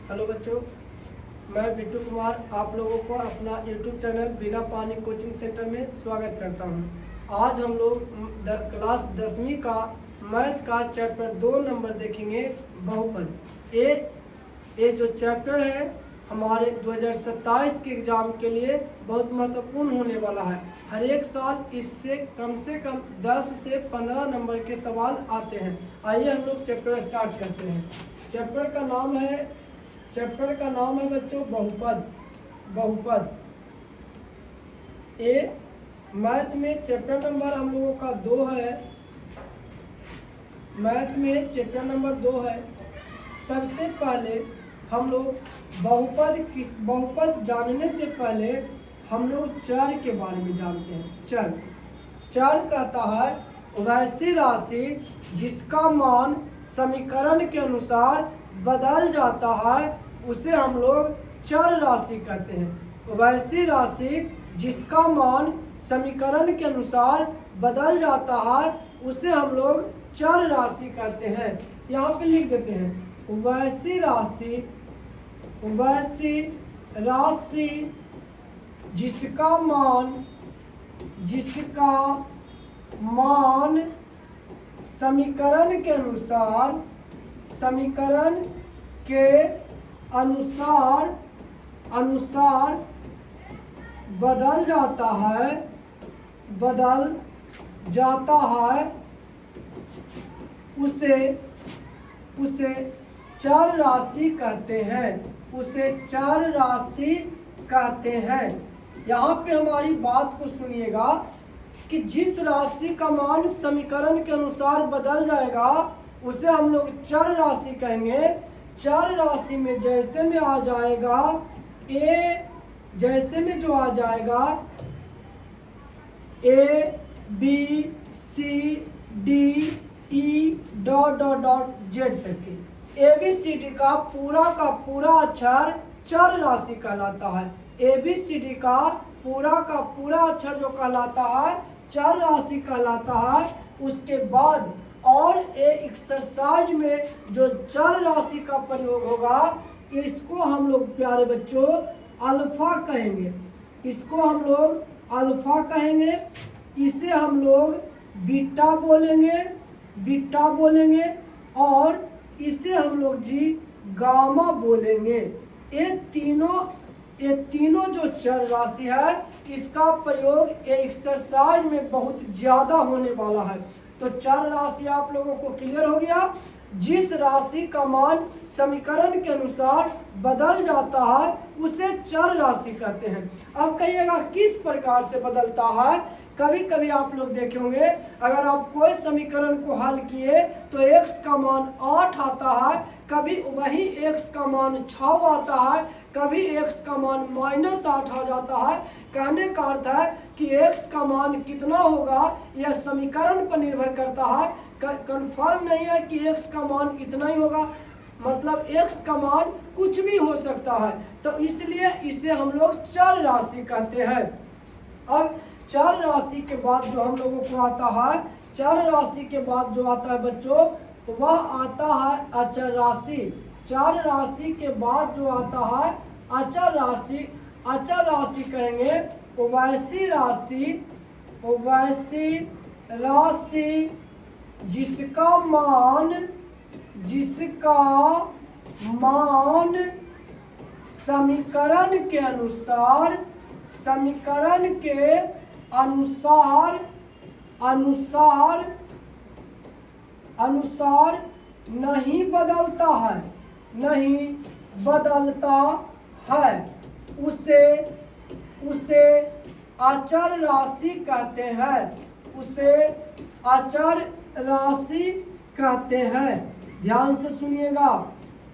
Hello बच्चों, मैं बिट्टू कुमार आप लोगों को अपना यूट्यूब चैनल बिना पानी कोचिंग सेंटर में स्वागत करता हूं। आज हम लोग क्लास 10वीं का मैथ का चैप्टर 2 नंबर देखेंगे, बहुपद। ये जो चैप्टर है हमारे 2027 के एग्ज़ाम के लिए बहुत महत्वपूर्ण होने वाला है। हर एक साल इससे कम 10 से 15 नंबर के सवाल आते हैं। आइए हम लोग चैप्टर स्टार्ट करते हैं। चैप्टर का नाम है बच्चों बहुपद। ए मैथ में चैप्टर नंबर हम लोगों का 2 है। मैथ में चैप्टर नंबर 2 है। सबसे पहले हम लोग बहुपद जानने से पहले हम लोग चर के बारे में जानते हैं। चर कहता है वैसी राशि जिसका मान समीकरण के अनुसार बदल जाता है, उसे हम लोग चर राशि कहते हैं। वैसी राशि जिसका मान समीकरण के अनुसार बदल जाता है, उसे हम लोग चर राशि कहते हैं। यहाँ पे लिख देते हैं वैसी राशि जिसका मान समीकरण के अनुसार बदल जाता है, उसे चर राशि कहते हैं। यहाँ पे हमारी बात को सुनिएगा कि जिस राशि का मान समीकरण के अनुसार बदल जाएगा उसे हम लोग चर राशि कहेंगे। चर राशि में जैसे में आ जाएगा A B C D E dot Z तक के ABCD का पूरा अक्षर चर राशि कहलाता है। ABCD का पूरा अक्षर जो कहलाता है चर राशि कहलाता है। उसके बाद और एक्सरसाइज में जो चर राशि का प्रयोग होगा इसको हम लोग प्यारे बच्चों अल्फा कहेंगे। इसे हम लोग बीटा बोलेंगे और इसे हम लोग गामा बोलेंगे। ये तीनों जो चर राशि है इसका प्रयोग एक्सरसाइज में बहुत ज्यादा होने वाला है। तो चर राशि आप लोगों को क्लियर हो गया। जिस राशि का मान समीकरण के अनुसार बदल जाता है उसे चर राशि कहते हैं। अब कहिएगा किस प्रकार से बदलता है। कभी कभी आप लोग देखे होंगे, अगर आप कोई समीकरण को हल किए तो x का मान 8 आता है, कभी वही x का मान 6 आता है, कभी x का मान -8 आ जाता है। कहने का अर्थ है कि x का मान कितना होगा यह समीकरण पर निर्भर करता है। कंफर्म नहीं है कि x का मान इतना ही होगा, मतलब x का मान कुछ भी हो सकता है। तो इसलिए इसे हम लोग चर राशि कहते हैं। अब चर राशि के बाद जो हम लोगों को आता है, चर राशि के बाद जो आता है बच्चों वह आता है अचर राशि। चर राशि के बाद जो आता है अचर राशि कहेंगे वैसी राशि जिसका मान समीकरण के अनुसार नहीं बदलता है, उसे अचर राशि कहते हैं। ध्यान से सुनिएगा,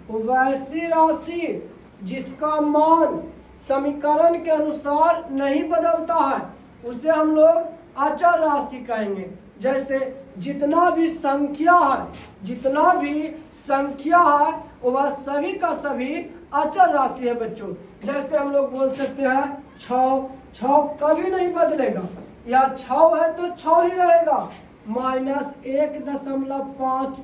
वैसी राशि जिसका मान समीकरण के अनुसार नहीं बदलता है उसे हम लोग अचर राशि कहेंगे। जैसे जितना भी संख्या है वह सभी का सभी अचर राशि है बच्चों। जैसे हम लोग बोल सकते हैं 6 कभी नहीं बदलेगा, या 6 है तो 6 ही रहेगा। -1.5,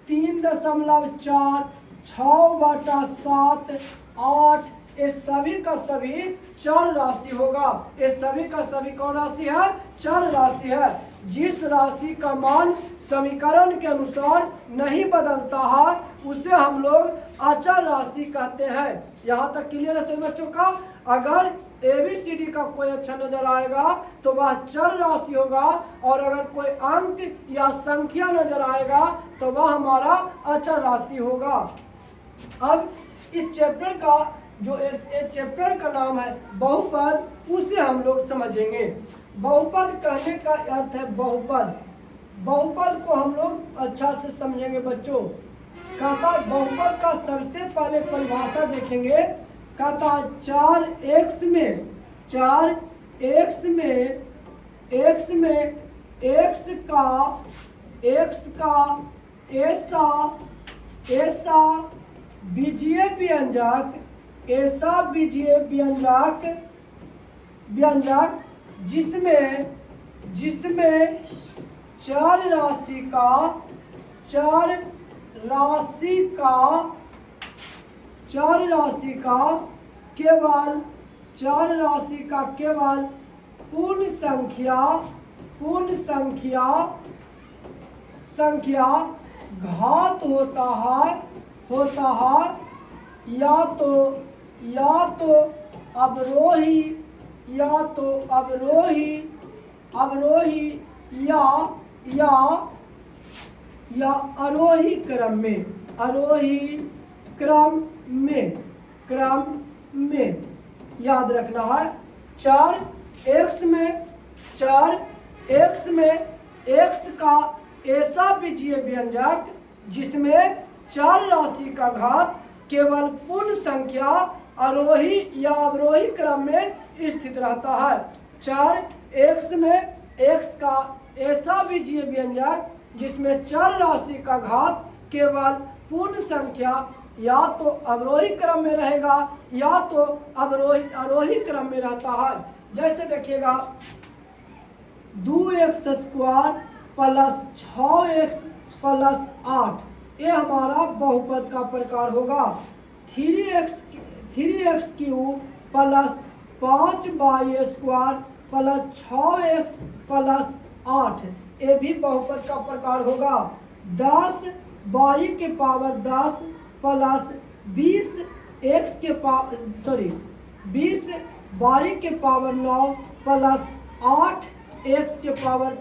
3.4, 6/7, 8, ये सभी का सभी चर राशि होगा। ये सभी का सभी कौन राशि है? चर राशि है। जिस राशि का मान समीकरण के अनुसार नहीं बदलता है उसे हम लोग अचर राशि कहते हैं। यहाँ तक क्लियर है सभी बच्चों का? अगर ABCD का कोई अक्षर नजर आएगा तो वह चर राशि होगा, और अगर कोई अंक या संख्या नजर आएगा तो वह हमारा अचर राशि होगा। अब इस चैप्टर का जो एक चैप्टर का नाम है बहुपद, उसे हम लोग समझेंगे। बहुपद कहने का अर्थ है बहुपद। बहुपद को हम लोग अच्छा से समझेंगे बच्चों। कहता बहुपद का सबसे पहले परिभाषा देखेंगे। कहता 4x में x का ऐसा बीजीय व्यंजक जिसमें चर राशि का केवल पूर्ण संख्या घात होता है या तो अवरोही या आरोही क्रम में याद रखना है। 4x में x का ऐसा बीजीय व्यंजक जिसमें चर राशि का घात केवल पूर्ण संख्या आरोही या अवरोही क्रम में स्थित रहता है। 4x में x का ऐसा बीजीय व्यंजक जिसमें चर राशि का घात केवल पूर्ण संख्या या तो अवरोही क्रम में रहेगा या तो आरोही क्रम में रहता है। जैसे देखिएगा 2x² प्लस 6x प्लस 8, ये हमारा बहुपद का प्रकार होगा। 3x³ plus 5y² plus 6x plus 8, ये भी बहुपद का प्रकार होगा। 10y के पावर 10 प्लस 20y के पावर 9 प्लस 8x के पावर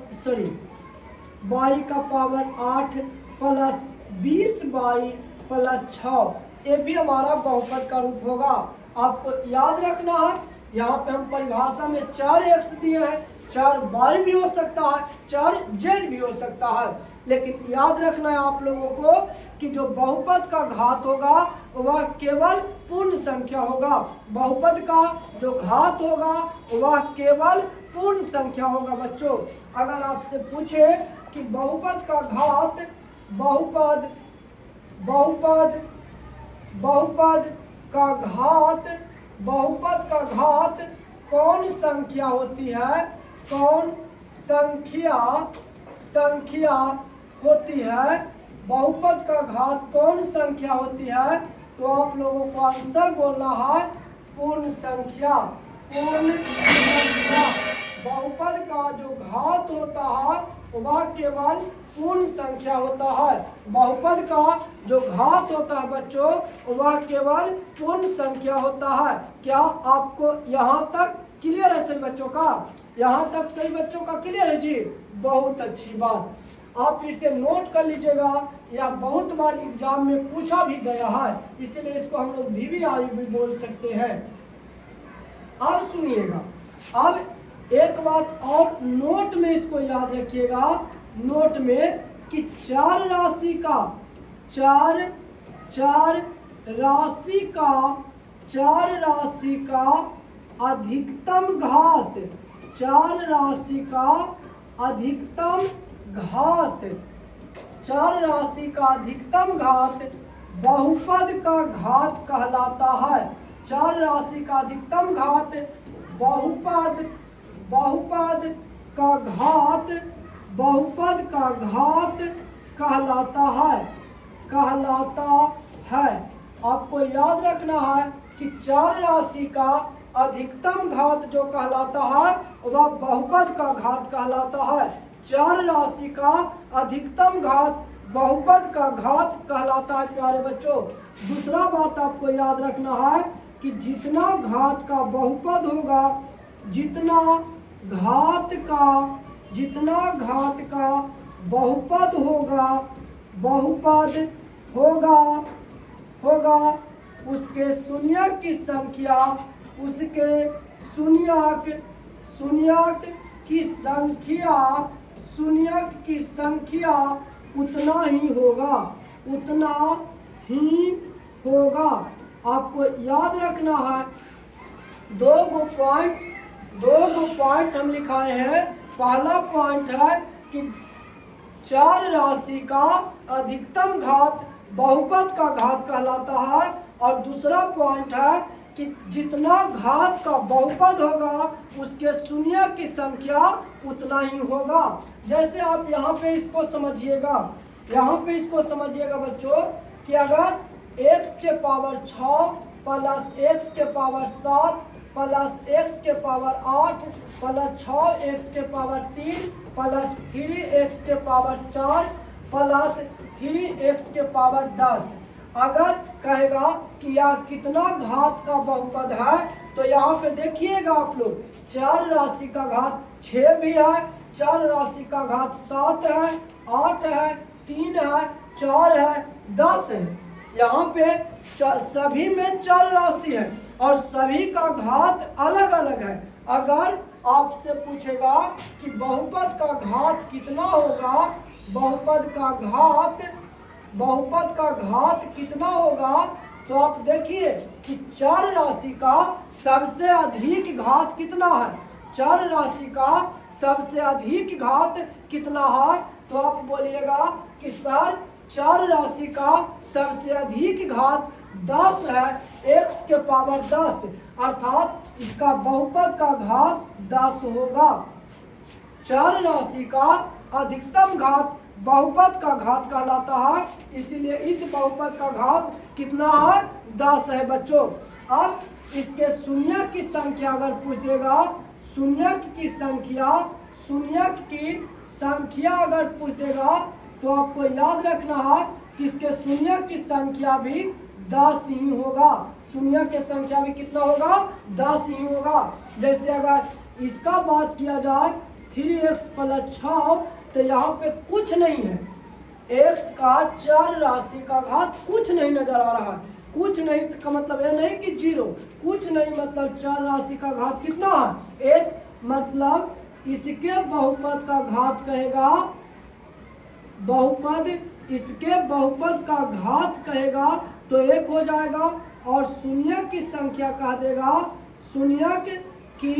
y का पावर 8 प्लस 20y प्लस 6, ये भी हमारा बहुपद का रूप होगा। आपको याद रखना है, यहाँ पे हम परिभाषा में 4x दिए हैं, 4y भी हो सकता है, 4z भी हो सकता है, लेकिन याद रखना है आप लोगों को कि जो बहुपद का घात होगा वह केवल पूर्ण संख्या होगा। बहुपद का जो घात होगा वह केवल पूर्ण संख्या होगा। बच्चों, अगर आपसे पूछे कि बहुपद का घात बहुपद का घात कौन संख्या होती है, कौन संख्या होती है, बहुपद का घात कौन संख्या होती है, तो आप लोगों को आंसर बोलना है पूर्ण संख्या। बहुपद का जो घात होता है वह केवल पूर्ण संख्या होता है। बहुपद का जो घात होता है बच्चों वह केवल पूर्ण संख्या होता है। क्या आपको यहाँ तक क्लियर है सही बच्चों का? यहाँ तक सही बच्चों का क्लियर है जी? बहुत अच्छी बात। आप इसे नोट कर लीजिएगा, या बहुत बार एग्जाम में पूछा भी गया है, इसीलिए इसको हम लोग VVI भी बोल सकते हैं। अब सुनिएगा, अब एक बात और नोट में इसको याद रखिएगा, नोट में कि चार राशि का अधिकतम घात, चार राशि का अधिकतम घात बहुपद का घात कहलाता है। चार राशि का अधिकतम घात बहुपद का घात कहलाता है। आपको याद रखना है कि चर राशि का अधिकतम घात जो कहलाता है वह बहुपद का घात कहलाता है। चर राशि का अधिकतम घात बहुपद का घात कहलाता है प्यारे बच्चों। दूसरा बात आपको याद रखना है कि जितना घात का बहुपद होगा, जितना घात का बहुपद होगा उसके शून्यक की संख्या, उतना ही होगा। आपको याद रखना है दो गो पॉइंट हम लिखाए हैं। पहला पॉइंट है कि चर राशि का अधिकतम घात बहुपद का घात कहलाता है, और दूसरा पॉइंट है कि जितना घात का बहुपद होगा उसके शून्य की संख्या उतना ही होगा। जैसे आप यहाँ पे इसको समझिएगा बच्चों कि अगर x के पावर 6 प्लस x के पावर 7 प्लस x के पावर 8 प्लस 6x के पावर 3 प्लस 3x के पावर 4 प्लस 3x के पावर 10, अगर कहेगा कि यह कितना घात का बहुपद है, तो यहाँ पे देखिएगा आप लोग चर राशि का घात 6 भी है, चर राशि का घात 7 है, 8 है, 3 है, 4 है, 10 है। यहाँ पे सभी में चर राशि है और सभी का घात अलग अलग है। अगर आपसे पूछेगा कि बहुपद का घात कितना होगा, बहुपद का घात कितना होगा, तो आप देखिए कि चर राशि का सबसे अधिक घात कितना है। चर राशि का सबसे अधिक घात कितना है, तो आप बोलिएगा कि सर चर राशि का सबसे अधिक घात 10 है, x के पावर 10, अर्थात इसका बहुपद का घात 10 होगा। चर राशि का अधिकतम घात बहुपद का घात कहलाता है, इसीलिए इस बहुपद का घात कितना है, 10 है बच्चों। अब इसके शून्य की संख्या अगर पूछ देगा, शून्य की संख्या अगर पूछ देगा, तो आपको याद रखना है कि इसके शून्य की संख्या भी 10 ही होगा। शून्य की संख्या भी कितना होगा, 10 ही होगा। जैसे अगर इसका बात किया जाए 3x प्लस 6, तो यहाँ पे कुछ नहीं है, x का चर राशि का घात कुछ नहीं नजर आ रहा है। कुछ नहीं का मतलब यह नहीं कि 0, कुछ नहीं मतलब चर राशि का घात कितना है, 1, मतलब इसके बहुपद का घात कहेगा, इसके बहुपद का घात कहेगा तो 1 हो जाएगा, और शून्य की संख्या कह देगा, शून्य की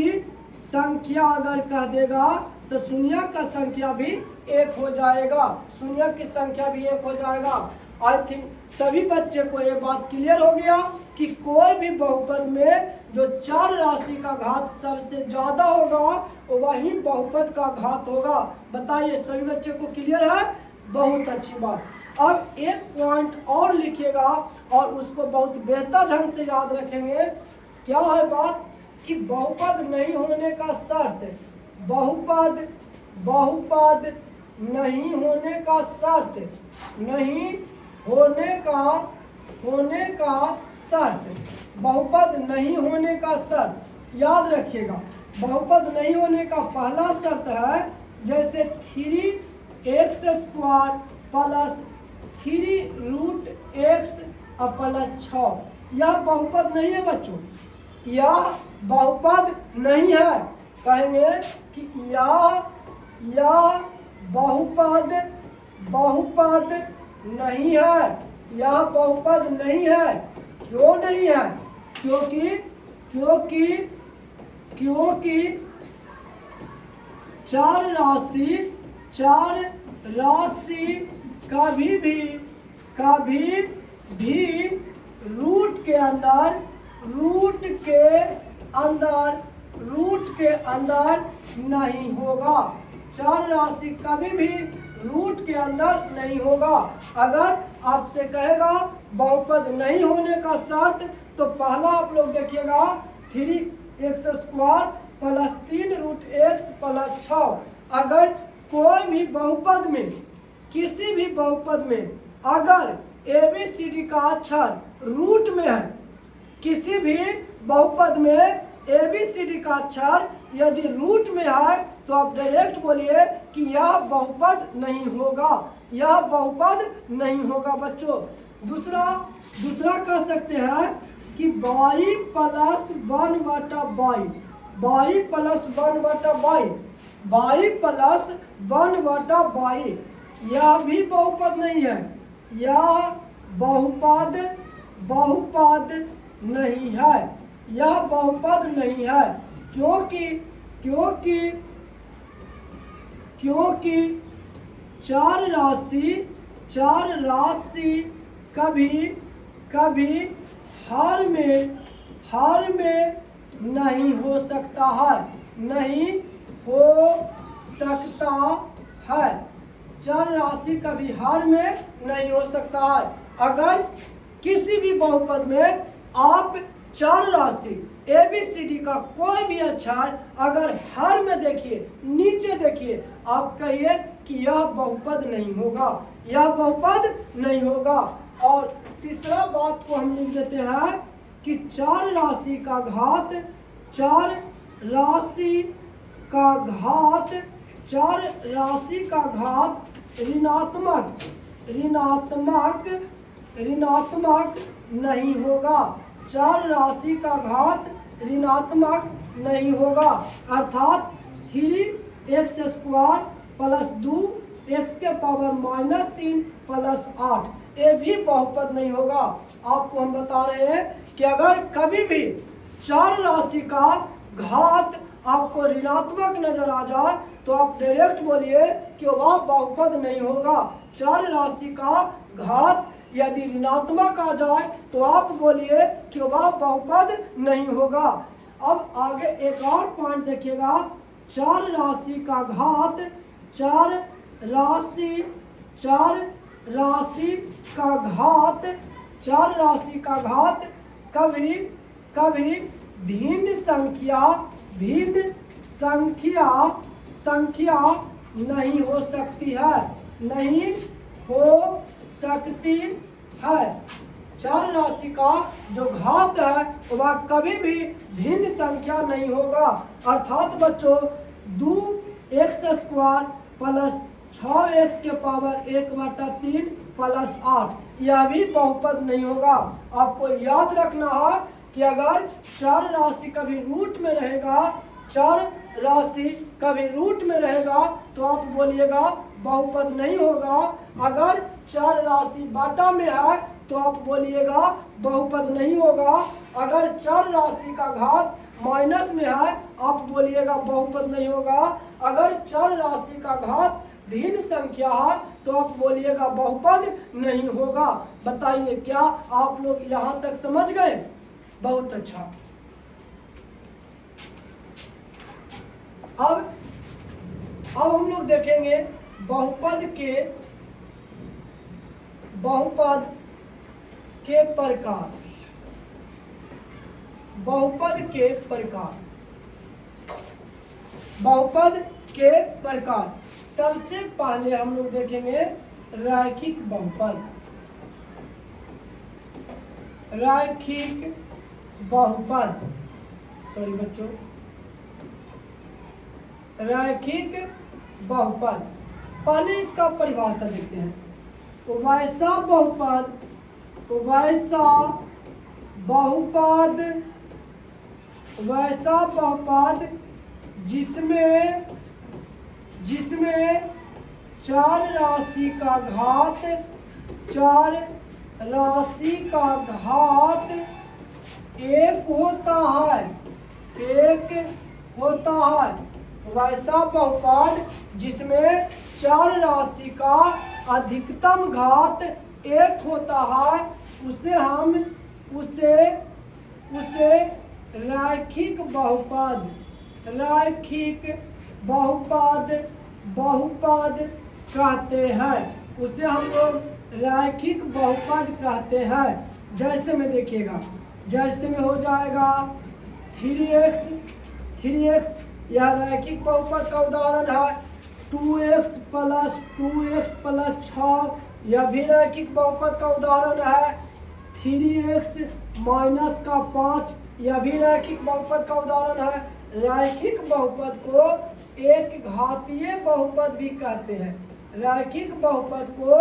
संख्या अगर कह देगा तो शून्य का संख्या भी 1 हो जाएगा, शून्य की संख्या भी 1 हो जाएगा। आई थिंक सभी बच्चे को ये बात क्लियर हो गया कि कोई भी बहुपद में जो चर राशि का घात सबसे ज्यादा होगा वही बहुपद का घात होगा। बताइए सभी बच्चे को क्लियर है, बहुत अच्छी बात। अब एक पॉइंट और लिखिएगा और उसको बहुत बेहतर ढंग से याद रखेंगे। क्या है बात कि बहुपद नहीं होने का शर्त, बहुपद नहीं होने का शर्त, नहीं होने का शर्त, बहुपद नहीं होने का शर्त याद रखिएगा। बहुपद नहीं होने का पहला शर्त है जैसे 3x² प्लस 3√x प्लस 6, यह बहुपद नहीं है बच्चों, यह बहुपद नहीं है। कहेंगे कि यह बहुपद नहीं है, यह बहुपद नहीं है। क्यों नहीं है? क्योंकि चर राशि कभी भी रूट के अंदर नहीं होगा। चर राशि कभी भी रूट के अंदर नहीं होगा। अगर आपसे कहेगा बहुपद नहीं होने का शर्त, तो पहला आप लोग देखिएगा 3x² प्लस 3√x प्लस 6। अगर कोई भी बहुपद में, किसी भी बहुपद में अगर ABCD का अक्षर रूट में है, किसी भी बहुपद में ABCD का अक्षर यदि रूट में है, तो आप डायरेक्ट बोलिए कि यह बहुपद नहीं होगा, यह बहुपद नहीं होगा बच्चों। दूसरा कह सकते हैं कि by plus 1/22, by plus 1/22, by plus 1/22, यह भी बहुपद नहीं है, यह बहुपद नहीं है, यह बहुपद नहीं है। क्योंकि चार राशि कभी हर में नहीं हो सकता है, नहीं हो सकता है। चार राशि कभी हर में नहीं हो सकता है। अगर किसी भी बहुपद में आप चार राशि ABCD का कोई भी अक्षर अगर हर में देखिए, नीचे देखिए, आप कहिए कि यह बहुपद नहीं होगा, यह बहुपद नहीं होगा। और तीसरा बात को हम लिख देते हैं कि चार राशि का घात ऋणात्मक नहीं होगा, चार राशि का घात ऋणात्मक नहीं होगा। अर्थात 3x² प्लस 2x के पावर -3 प्लस 8, ये भी बहुपद नहीं होगा। आपको हम बता रहे हैं कि अगर कभी भी चार राशि का घात आपको ऋणात्मक नजर आ जाए, तो आप डायरेक्ट बोलिए कि वह बहुपद नहीं होगा। चार राशि का घात यदि ऋणात्मक आ जाए, तो आप बोलिए कि वह बहुपद नहीं होगा। अब आगे एक और पॉइंट देखिएगा, चार राशि का घात कभी भिन्न संख्या नहीं हो सकती है, नहीं हो सकती है। चार राशि का जो घात है वह कभी भी भिन्न संख्या नहीं होगा। अर्थात बच्चों 2x² प्लस 6x के पावर 1/3 प्लस 8, यह भी बहुपद नहीं होगा। आपको याद रखना है कि अगर चार राशि कभी रूट में रहेगा, चार राशि कभी रूट में रहेगा, तो आप बोलिएगा बहुपद नहीं होगा। अगर चार राशि बाटा में है, तो आप बोलिएगा बहुपद नहीं होगा। अगर चार राशि का घात माइनस में है, आप बोलिएगा बहुपद नहीं होगा। अगर चार राशि का घात भिन्न संख्या है, तो आप बोलिएगा बहुपद नहीं होगा। बताइए क्या आप लोग यहाँ तक समझ गए? बहुत अच्छा। अब हम लोग देखेंगे बहुपद के प्रकार। बहुपद के प्रकार सबसे पहले हम लोग देखेंगे रैखिक बहुपद। सॉरी बच्चों, रैखिक बहुपद। पहले इसका परिभाषा देखते हैं। वैसा बहुपद जिसमें चार राशि का घात एक होता है। वैसा बहुपद जिसमें चार राशि का अधिकतम घात एक होता है, उसे रैखिक बहुपद कहते हैं। उसे हम लोग रैखिक बहुपद कहते हैं। जैसे में देखिएगा, जैसे में हो जाएगा 3x, यह रैखिक बहुपद का उदाहरण है। 2x प्लस 6, यह भी रैखिक बहुपद का उदाहरण है। 3x माइनस का 5, यह भी रैखिक बहुपद का उदाहरण है। रैखिक बहुपद को एक घातीय बहुपद भी कहते हैं। रैखिक बहुपद को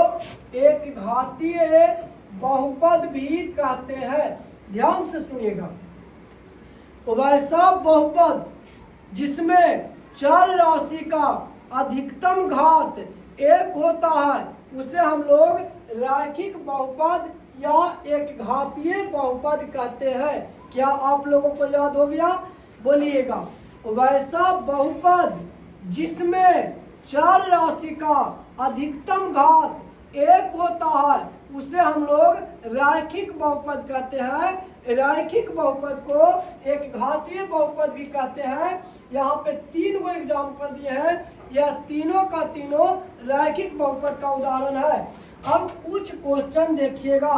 एक घातीय बहुपद भी कहते हैं। ध्यान से सुनिएगा, वैसा बहुपद जिसमें चर राशि का अधिकतम घात 1 होता है उसे हम लोग रैखिक बहुपद या एक घातीय बहुपद कहते हैं। क्या आप लोगों को याद हो गया? बोलिएगा, वैसा बहुपद जिसमें चर राशि का अधिकतम घात 1 होता है उसे हम लोग रैखिक बहुपद कहते हैं। रैखिक बहुपद को एक घातीय बहुपद भी कहते हैं। यहाँ पे 3 गो एग्जाम्पल दिए हैं, यह तीनों का तीनों रैखिक बहुपद का उदाहरण है। अब कुछ क्वेश्चन देखिएगा।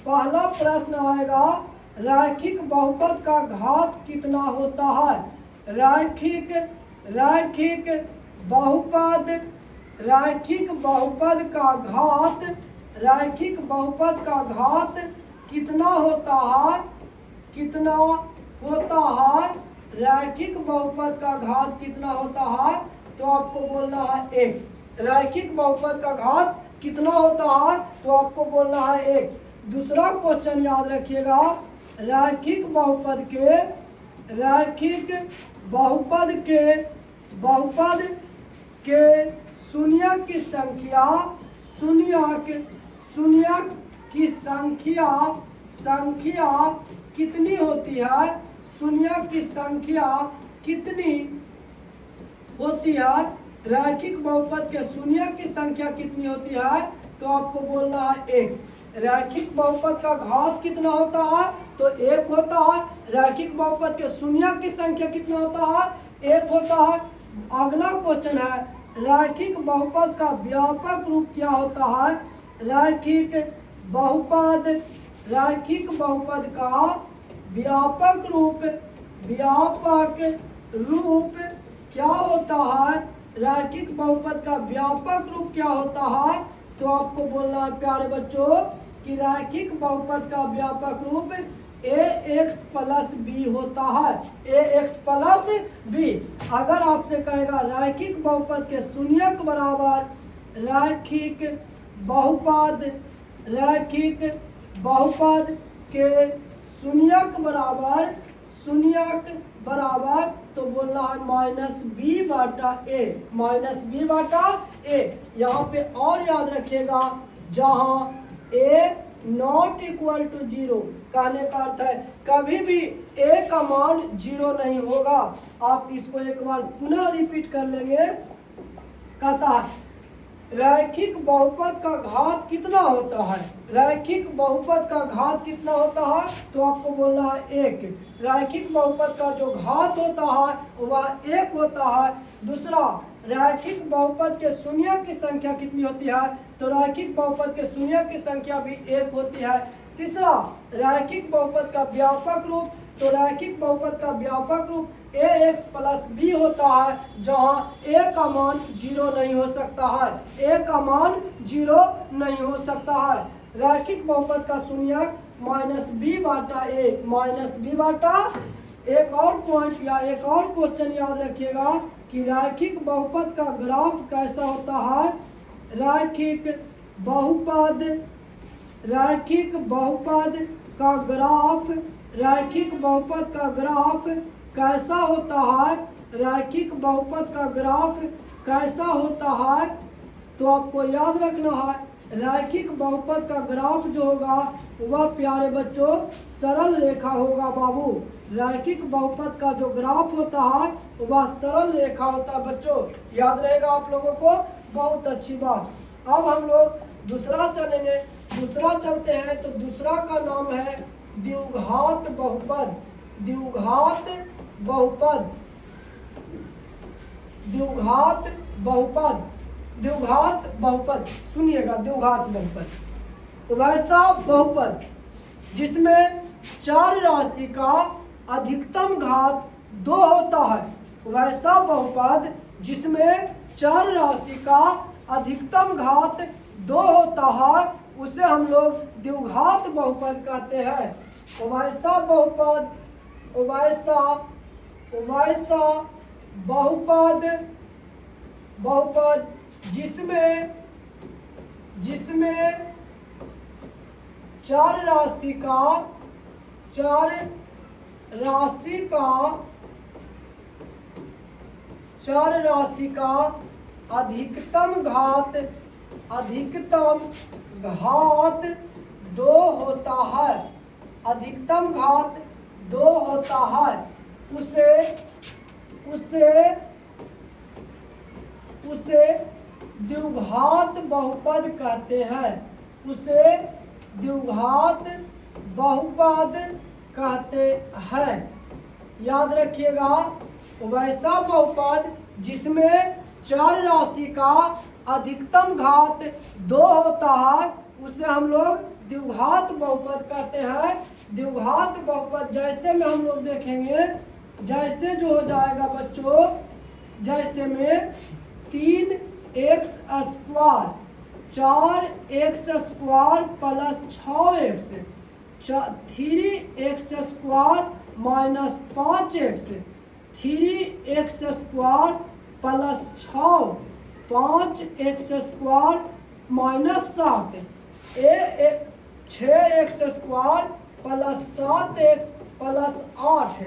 पहला प्रश्न आएगा, रैखिक बहुपद का घात कितना होता है? रैखिक बहुपद का घात कितना होता है? कितना होता है? रैखिक बहुपद का घात कितना होता है? तो आपको बोलना है 1। रैखिक बहुपद का घात कितना होता है? तो आपको बोलना है 1। दूसरा क्वेश्चन याद रखिएगा, रैखिक बहुपद के शून्यक की संख्या कितनी होती है? शून्यक की संख्या कितनी होती है? रैखिक बहुपद के शून्यक की संख्या कितनी होती है? तो आपको बोलना है 1। रैखिक बहुपद का घात कितना होता है? तो 1 होता है। रैखिक बहुपद के शून्यक की संख्या कितना होता है? 1 होता है। अगला क्वेश्चन है, रैखिक बहुपद का व्यापक रूप क्या होता है? रैखिक बहुपद का व्यापक रूप क्या होता है? रैखिक बहुपद का व्यापक रूप क्या होता है? तो आपको बोलना है प्यारे बच्चों कि रैखिक बहुपद का व्यापक रूप ax प्लस बी होता है। ax plus B. अगर आपसे कहेगा रैखिक बहुपद के शून्यक बराबर रैखिक बहुपद के शून्यक बराबर तो बोलना है माइनस बी बटा ए। यहाँ पे और याद रखिएगा, जहाँ a नॉट इक्वल टू 0 कहने का अर्थ है कभी भी a का मान 0 नहीं होगा। आप इसको एक बार पुनः रिपीट कर लेंगे। कहता है रैखिक बहुपद का घात कितना होता है? रैखिक बहुपद का घात कितना होता है? तो आपको बोलना है 1। रैखिक बहुपद का जो घात होता है वह 1 होता है। दूसरा, रैखिक बहुपद के शून्यक की संख्या कितनी होती है? तो रैखिक बहुपद के शून्यक की संख्या भी 1 होती है। तीसरा, रैखिक बहुपद का व्यापक रूप, तो रैखिक बहुपद का व्यापक रूप ax प्लस b होता है, जहाँ a का मान 0 नहीं हो सकता है। a का मान 0 नहीं हो सकता है। रैखिक बहुपद का शून्यक माइनस बी बाटा एक और पॉइंट या एक और क्वेश्चन याद रखिएगा कि रैखिक बहुपद का ग्राफ कैसा होता है? रैखिक बहुपद का ग्राफ कैसा होता है? रैखिक बहुपद का ग्राफ कैसा होता है? तो आपको याद रखना है, रैखिक बहुपद का ग्राफ जो होगा वह प्यारे बच्चों सरल रेखा होगा बाबू। रैखिक बहुपद का जो ग्राफ होता है वह सरल रेखा होता है बच्चों, याद रहेगा आप लोगों को। बहुत अच्छी बात। अब हम लोग दूसरा चलेंगे। दूसरा चलते हैं तो दूसरा का नाम है द्विघात बहुपद। द्विघात बहुपद सुनिएगा, द्विघात बहुपद। वैसा बहुपद जिसमें चार राशि का अधिकतम घात 2 होता है। वैसा बहुपद जिसमें चार राशि का अधिकतम घात 2 होता है उसे हम लोग द्विघात बहुपद कहते हैं। वैसा बहुपद बहुपद जिसमें चार राशि का अधिकतम घात 2 होता है। अधिकतम घात 2 होता है उसे द्विघात बहुपद कहते हैं। उसे द्विघात बहुपद कहते हैं। याद रखिएगा, वैसा बहुपद जिसमें चार राशि का अधिकतम घात 2 होता है उसे हम लोग द्विघात बहुपद कहते हैं। द्विघात बहुपद जैसे में हम लोग देखेंगे, जैसे जो हो जाएगा बच्चों, जैसे में 3x square 4x square plus 6x 3x square minus 5x 3x square plus 6 5x square minus 7 6x square plus 7x plus 8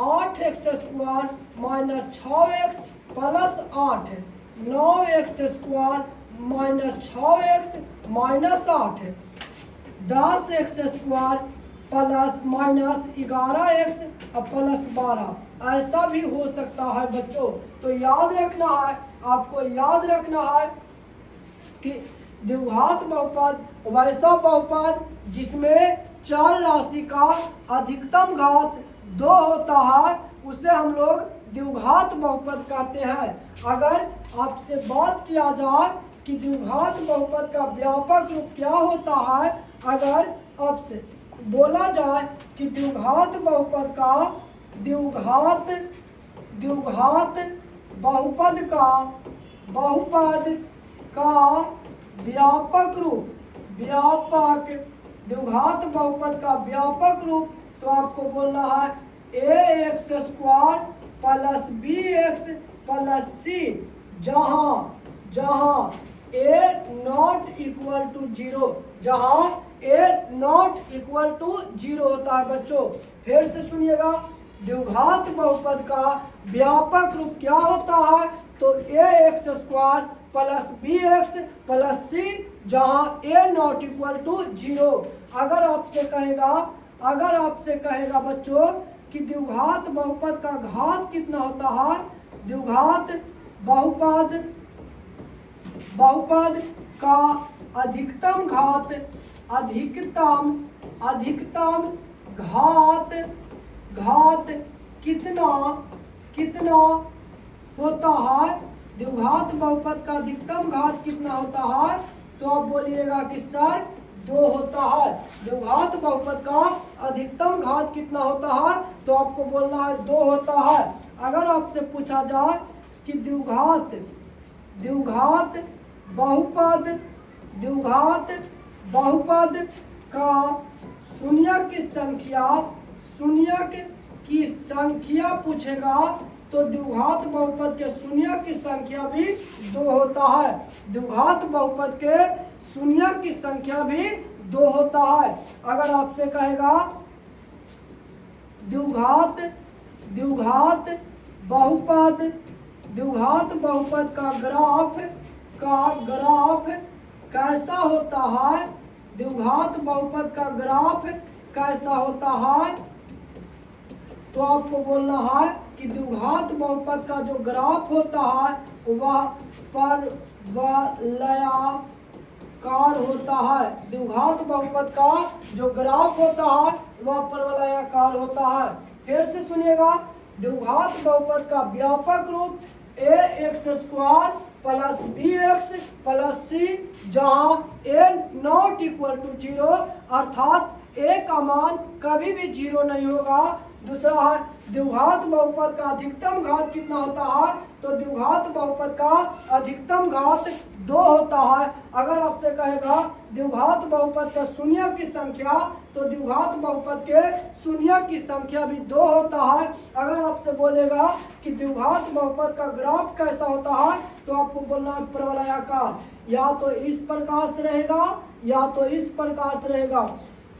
8x square minus 6x plus 8 9x square minus 6x minus 8 10x square plus minus 11x plus 12। ऐसा भी हो सकता है बच्चों। तो याद रखना है, आपको याद रखना है कि द्विघात बहुपद वैसा बहुपद जिसमें चार राशि का अधिकतम घात 2 होता है उसे हम लोग द्विघात बहुपद कहते हैं। अगर आपसे बात किया जाए कि द्विघात बहुपद का व्यापक रूप क्या होता है, अगर आपसे बोला जाए कि द्विघात बहुपद का द्विघात बहुपद का व्यापक रूप द्विघात बहुपद का व्यापक रूप तो आपको बोलना है ax square plus bx plus c, जहां a नॉट इक्वल टू 0, जहां a नॉट इक्वल टू 0 होता है बच्चों। फिर से सुनिएगा, द्विघात बहुपद का व्यापक रूप क्या होता है, तो ax square plus bx plus c, जहां a नॉट इक्वल टू 0। अगर आपसे कहेगा बच्चों कि द्विघात बहुपद का घात कितना होता है, द्विघात बहुपद का अधिकतम घात कितना होता है, द्विघात बहुपद का अधिकतम घात कितना होता है, तो आप बोलिएगा कि सर 2 होता है। द्विघात बहुपद का अधिकतम घात कितना होता है, तो आपको बोलना है 2 होता है। अगर आपसे पूछा जाए कि द्विघात बहुपद का शून्यक की संख्या पूछेगा तो द्विघात बहुपद के शून्यक की संख्या भी 2 होता है। द्विघात बहुपद के शून्यक की संख्या भी 2 होता है। अगर आपसे कहेगा द्विघात बहुपद का ग्राफ कैसा होता है, द्विघात बहुपद का ग्राफ कैसा होता है, तो आपको बोलना है कि द्विघात बहुपद का जो ग्राफ होता है वह परवलयाकार होता है। द्विघात बहुपद का जो ग्राफ होता है वह परवलयाकार होता है। फिर से सुनिएगा, द्विघात बहुपद का व्यापक रूप ax square plus B X plus C, जहाँ ए नॉट इक्वल टू 0 अर्थात ए का मान कभी भी 0 नहीं होगा। दूसरा है द्विघात बहुपद का अधिकतम घात कितना होता है, तो द्विघात बहुपद का अधिकतम घात 2 होता है। अगर आपसे कहेगा द्विघात बहुपद का शून्य की संख्या, तो द्विघात बहुपद के शून्य की संख्या भी 2 होता है। अगर आपसे बोलेगा कि द्विघात बहुपद का ग्राफ कैसा होता है, तो आपको बोलना है परवलयाकार, या तो इस प्रकार से रहेगा या तो इस प्रकार से रहेगा।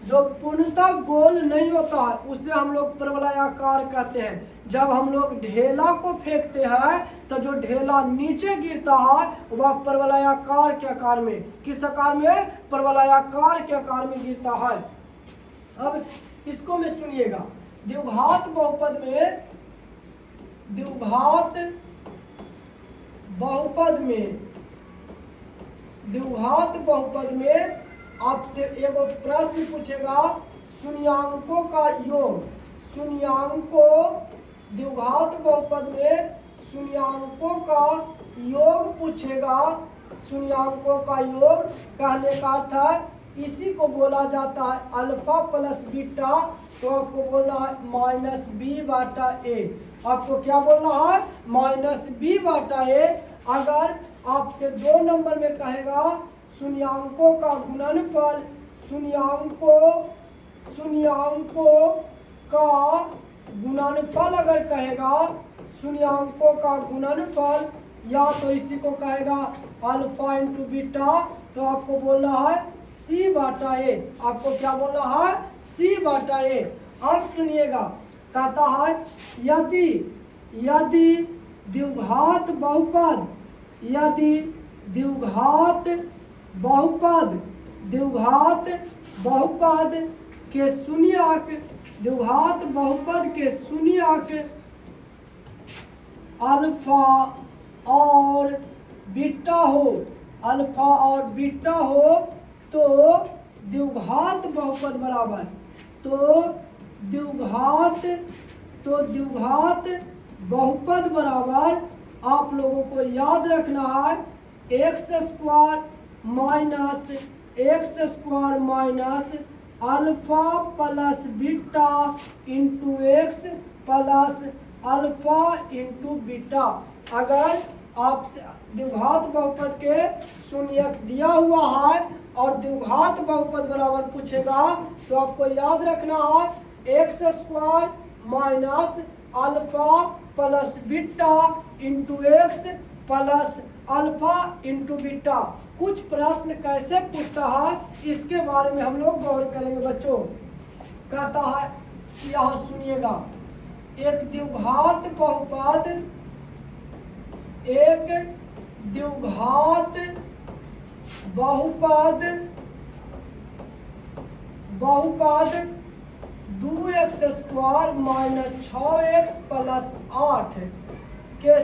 जो पूर्णतः गोल नहीं होता है उसे हम लोग परवलयाकार कहते हैं। जब हम लोग ढेला को फेंकते हैं तो जो ढेला नीचे गिरता है वह परवलयाकार के आकार में, किस आकार में, परवलयाकार के आकार में गिरता है। अब इसको में सुनिएगा, द्विघात बहुपद में, द्विघात बहुपद में, द्विघात बहुपद में आपसे एक प्रश्न पूछेगा, शून्याङ्कों का योग, शून्याङ्कों, द्विघात बहुपद में शून्याङ्कों का योग पूछेगा। शून्याङ्कों का योग कहने का अर्थ है इसी को बोला जाता है अल्फा प्लस बीटा, तो आपको बोलना है माइनस बी बाटा ए। आपको क्या बोलना है, माइनस बी बाटा ए। अगर आपसे 2 नंबर में कहेगा शून्याङ्कों का गुणनफल, शून्याङ्कों का गुणनफल अगर कहेगा, शून्याङ्कों का गुणनफल, या तो इसी को कहेगा अल्फा इंटू बीटा, तो आपको बोलना है सी बाटा ए। आपको क्या बोलना है, सी बाटा ए। अब सुनिएगा, कहता है यदि द्विघात बहुपद, यदि द्विघात बहुपद के शून्यक, द्विघात बहुपद के शून्यक अल्फा और बीटा हो, अल्फा और बीटा हो, तो द्विघात बहुपद बराबर, तो द्विघात बहुपद बराबर आप लोगों को याद रखना है x square minus alpha plus beta into X plus alpha into beta. अगर आपसे द्विघात बहुपद के शून्यक दिया हुआ है और द्विघात बहुपद बराबर पूछेगा, तो आपको याद रखना है x square minus alpha plus beta into X plus alpha into beta. कुछ प्रश्न कैसे पूछता है इसके बारे में हम लोग गौर करेंगे बच्चों। कहता है यहाँ सुनिएगा, एक द्विघात बहुपद, एक द्विघात बहुपद 2x square minus 6x plus 8 के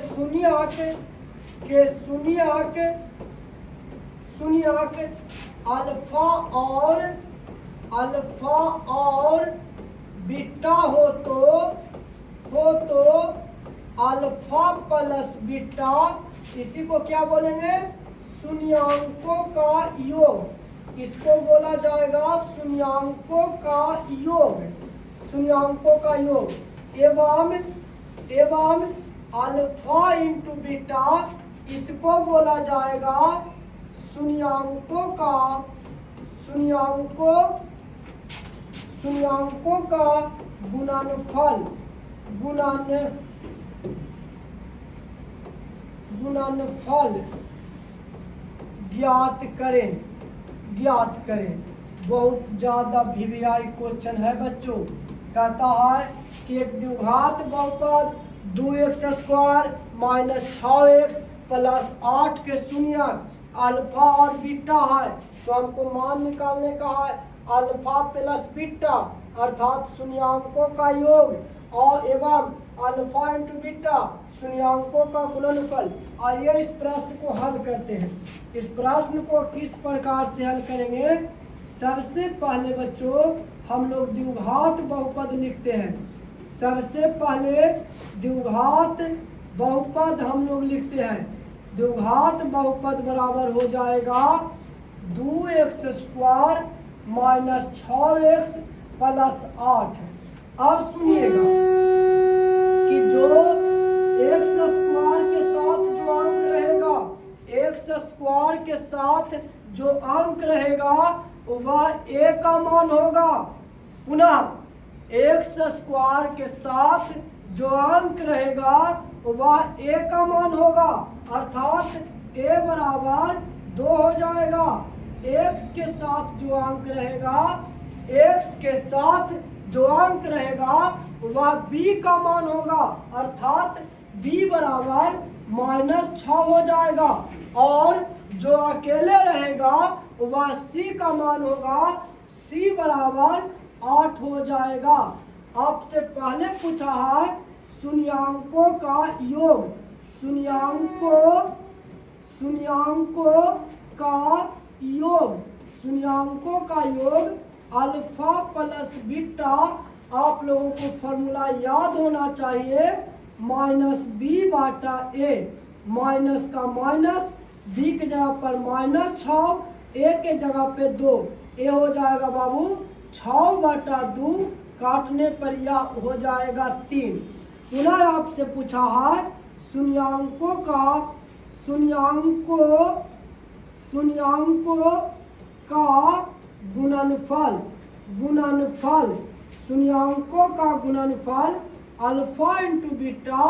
शून्यक अल्फा और बीटा हो तो अल्फा प्लस बीटा, इसी को क्या बोलेंगे, शून्याङ्कों का योग। इसको बोला जाएगा शून्याङ्कों का योग, शून्याङ्कों का योग। एवं अल्फा इंटू बीटा, इसको बोला जाएगा शून्याङ्कों का गुणनफल, गुणनफल ज्ञात करें। बहुत ज्यादा वीवीआई क्वेश्चन है बच्चों। कहता है कि एक द्विघात बहुपद 2x square minus 6x plus 8 के शून्यक अल्फा और बीटा है, तो हमको मान निकालने का है अल्फा प्लस बीटा अर्थात शून्याङ्कों का योग, और एवं अल्फा इंटू बीटा शून्याङ्कों का गुणनफल। आइए इस प्रश्न को हल करते हैं। इस प्रश्न को किस प्रकार से हल करेंगे, सबसे पहले बच्चों हम लोग द्विघात बहुपद लिखते हैं। सबसे पहले द्विघात बहुपद हम लोग लिखते हैं। द्विघात बहुपद बराबर हो जाएगा 2x² माइनस 6x प्लस 8। अब सुनिएगा कि जो x² के साथ जो अंक रहेगा, x² के साथ जो अंक रहेगा वह a का मान होगा। पुनः x² के साथ जो अंक रहेगा वह a का मान होगा, अर्थात a बराबर 2 हो जाएगा। x के साथ जो अंक रहेगा, x के साथ जो अंक रहेगा वह b का मान होगा, अर्थात b बराबर -6 हो जाएगा। और जो अकेले रहेगा वह c का मान होगा, c बराबर 8 हो जाएगा। आपसे पहले पूछा है शून्यांकों का योग, शून्यांकों का योग अल्फा प्लस बीटा। आप लोगों को फॉर्मूला याद होना चाहिए, -b/a, माइनस का माइनस, b के जगह पर -6, a के जगह पे 2, a हो जाएगा बाबू 6/2, काटने पर यह हो जाएगा 3। पुनः आपसे पूछा है शून्यांकों का गुणनफल, शून्यांकों का गुणनफल alpha into beta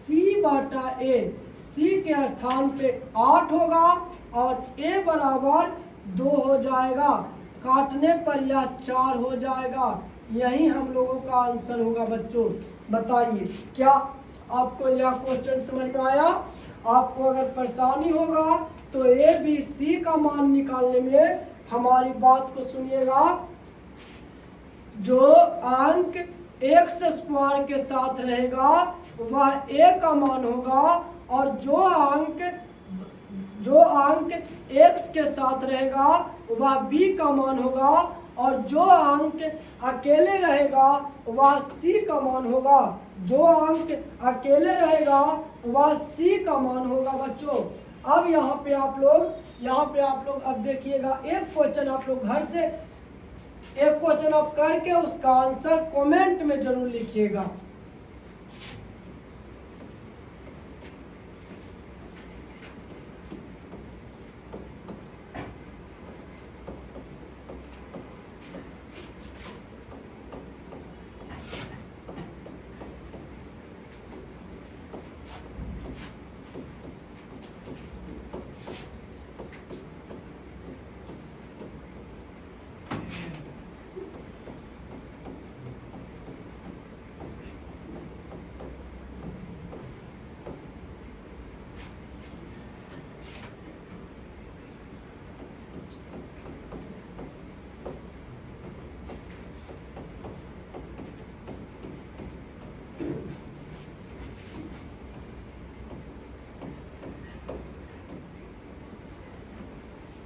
c/a। c के स्थान पे 8 होगा और a बराबर 2 हो जाएगा, काटने पर यह 4 हो जाएगा। यही हम लोगों का आंसर होगा। बच्चों बताइए, क्या आपको यह क्वेश्चन समझ में आया? आपको अगर परेशानी होगा तो a b c का मान निकालने में हमारी बात को सुनिएगा। जो अंक x² के साथ रहेगा वह a का मान होगा, और जो अंक x के साथ रहेगा वह b का मान होगा, और जो अंक अकेले रहेगा वह c का मान होगा। जो अंक अकेले रहेगा वह c का मान होगा। बच्चों अब यहाँ पे आप लोग अब देखिएगा, एक क्वेश्चन आप लोग घर से एक क्वेश्चन आप करके उसका आंसर कमेंट में जरूर लिखिएगा।